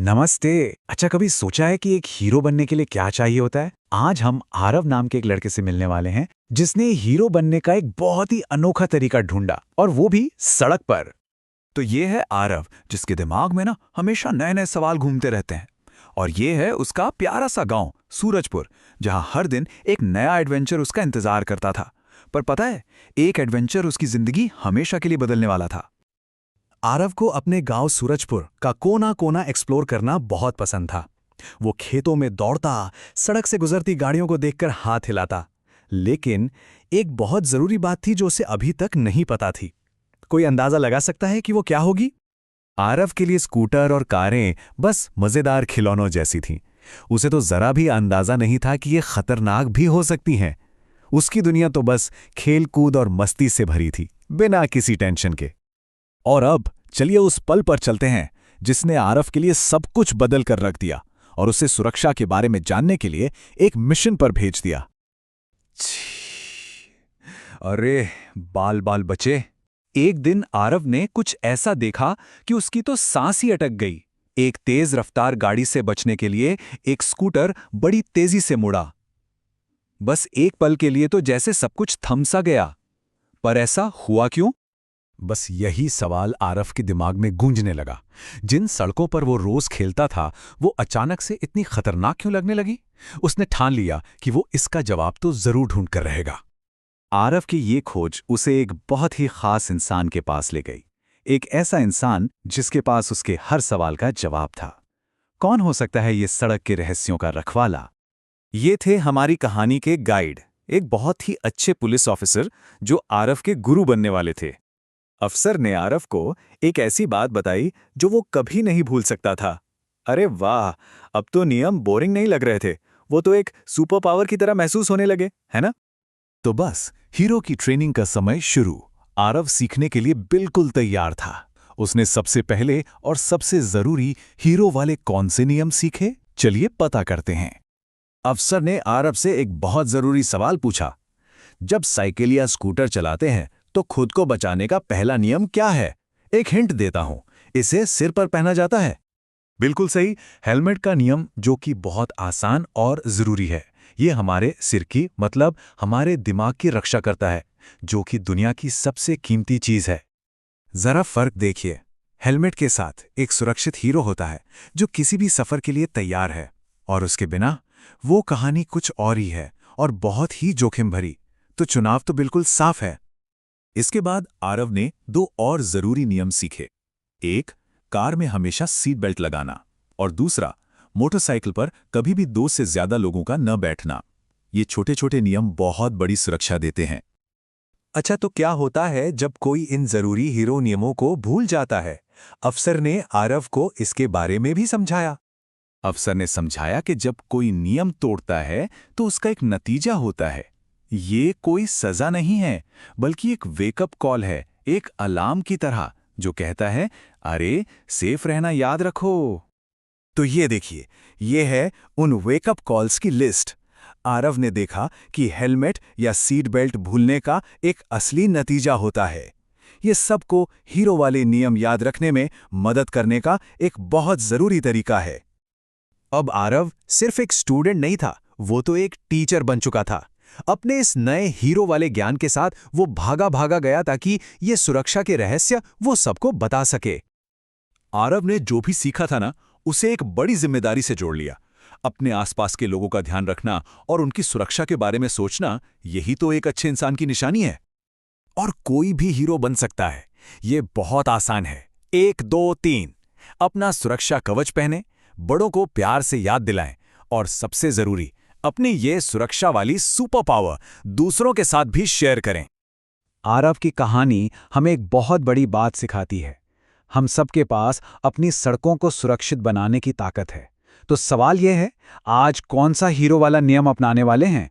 नमस्ते। अच्छा, कभी सोचा है कि एक हीरो बनने के लिए क्या चाहिए होता है? आज हम आरव नाम के एक लड़के से मिलने वाले हैं जिसने हीरो बनने का एक बहुत ही अनोखा तरीका ढूंढा, और वो भी सड़क पर। तो ये है आरव, जिसके दिमाग में ना हमेशा नए नए सवाल घूमते रहते हैं। और ये है उसका प्यारा सा गांव सूरजपुर, जहां हर दिन एक नया एडवेंचर उसका इंतजार करता था। पर पता है, एक एडवेंचर उसकी जिंदगी हमेशा के लिए बदलने वाला था। आरव को अपने गांव सूरजपुर का कोना कोना एक्सप्लोर करना बहुत पसंद था। वो खेतों में दौड़ता, सड़क से गुजरती गाड़ियों को देखकर हाथ हिलाता। लेकिन एक बहुत जरूरी बात थी जो उसे अभी तक नहीं पता थी। कोई अंदाजा लगा सकता है कि वो क्या होगी? आरव के लिए स्कूटर और कारें बस मजेदार खिलौनों जैसी थीं। उसे तो जरा भी अंदाजा नहीं था कि ये खतरनाक भी हो सकती हैं। उसकी दुनिया तो बस खेल कूद और मस्ती से भरी थी, बिना किसी टेंशन के। और अब चलिए उस पल पर चलते हैं जिसने आरव के लिए सब कुछ बदल कर रख दिया और उसे सुरक्षा के बारे में जानने के लिए एक मिशन पर भेज दिया। अरे बाल बाल बचे। एक दिन आरव ने कुछ ऐसा देखा कि उसकी तो सांस ही अटक गई। एक तेज रफ्तार गाड़ी से बचने के लिए एक स्कूटर बड़ी तेजी से मुड़ा। बस एक पल के लिए तो जैसे सब कुछ थम सा गया। पर ऐसा हुआ क्यों? बस यही सवाल आरव के दिमाग में गूंजने लगा। जिन सड़कों पर वो रोज खेलता था, वो अचानक से इतनी खतरनाक क्यों लगने लगी? उसने ठान लिया कि वो इसका जवाब तो जरूर ढूंढ कर रहेगा। आरव की ये खोज उसे एक बहुत ही खास इंसान के पास ले गई। एक ऐसा इंसान जिसके पास उसके हर सवाल का जवाब था। कौन हो सकता है ये सड़क के रहस्यों का रखवाला? ये थे हमारी कहानी के गाइड, एक बहुत ही अच्छे पुलिस ऑफिसर जो आरव के गुरु बनने वाले थे। अफसर ने आरव को एक ऐसी बात बताई जो वो कभी नहीं भूल सकता था। अरे वाह, अब तो नियम बोरिंग नहीं लग रहे थे, वो तो एक सुपर पावर की तरह महसूस होने लगे, है ना? तो बस हीरो की ट्रेनिंग का समय शुरू। आरव सीखने के लिए बिल्कुल तैयार था। उसने सबसे पहले और सबसे जरूरी हीरो वाले कौन से नियम सीखे, चलिए पता करते हैं। अफसर ने आरव से एक बहुत जरूरी सवाल पूछा। जब साइकिल या स्कूटर चलाते हैं तो खुद को बचाने का पहला नियम क्या है? एक हिंट देता हूं, इसे सिर पर पहना जाता है। बिल्कुल सही, हेलमेट का नियम, जो कि बहुत आसान और जरूरी है। ये हमारे सिर की, मतलब हमारे दिमाग की रक्षा करता है, जो कि दुनिया की सबसे कीमती चीज है। जरा फर्क देखिए, हेलमेट के साथ एक सुरक्षित हीरो होता है जो किसी भी सफर के लिए तैयार है, और उसके बिना वो कहानी कुछ और ही है और बहुत ही जोखिम भरी। तो चुनाव तो बिल्कुल साफ है। इसके बाद आरव ने दो और जरूरी नियम सीखे। एक, कार में हमेशा सीट बेल्ट लगाना, और दूसरा, मोटरसाइकिल पर कभी भी दो से ज्यादा लोगों का न बैठना। ये छोटे छोटे नियम बहुत बड़ी सुरक्षा देते हैं। अच्छा, तो क्या होता है जब कोई इन जरूरी हीरो नियमों को भूल जाता है? अफसर ने आरव को इसके बारे में भी समझाया। अफसर ने समझाया कि जब कोई नियम तोड़ता है तो उसका एक नतीजा होता है। ये कोई सजा नहीं है, बल्कि एक वेकअप कॉल है, एक अलार्म की तरह, जो कहता है, अरे सेफ रहना याद रखो। तो ये देखिए, ये है उन वेकअप कॉल्स की लिस्ट। आरव ने देखा कि हेलमेट या सीट बेल्ट भूलने का एक असली नतीजा होता है। ये सबको हीरो वाले नियम याद रखने में मदद करने का एक बहुत जरूरी तरीका है। अब आरव सिर्फ एक स्टूडेंट नहीं था, वो तो एक टीचर बन चुका था। अपने इस नए हीरो वाले ज्ञान के साथ वो भागा भागा गया ताकि ये सुरक्षा के रहस्य वो सबको बता सके। आरव ने जो भी सीखा था ना, उसे एक बड़ी जिम्मेदारी से जोड़ लिया। अपने आसपास के लोगों का ध्यान रखना और उनकी सुरक्षा के बारे में सोचना, यही तो एक अच्छे इंसान की निशानी है। और कोई भी हीरो बन सकता है, ये बहुत आसान है। 1 2 3, अपना सुरक्षा कवच पहने, बड़ों को प्यार से याद दिलाएं, और सबसे जरूरी, अपनी ये सुरक्षा वाली सुपर पावर दूसरों के साथ भी शेयर करें। आरव की कहानी हमें एक बहुत बड़ी बात सिखाती है। हम सबके पास अपनी सड़कों को सुरक्षित बनाने की ताकत है। तो सवाल यह है, आज कौन सा हीरो वाला नियम अपनाने वाले हैं?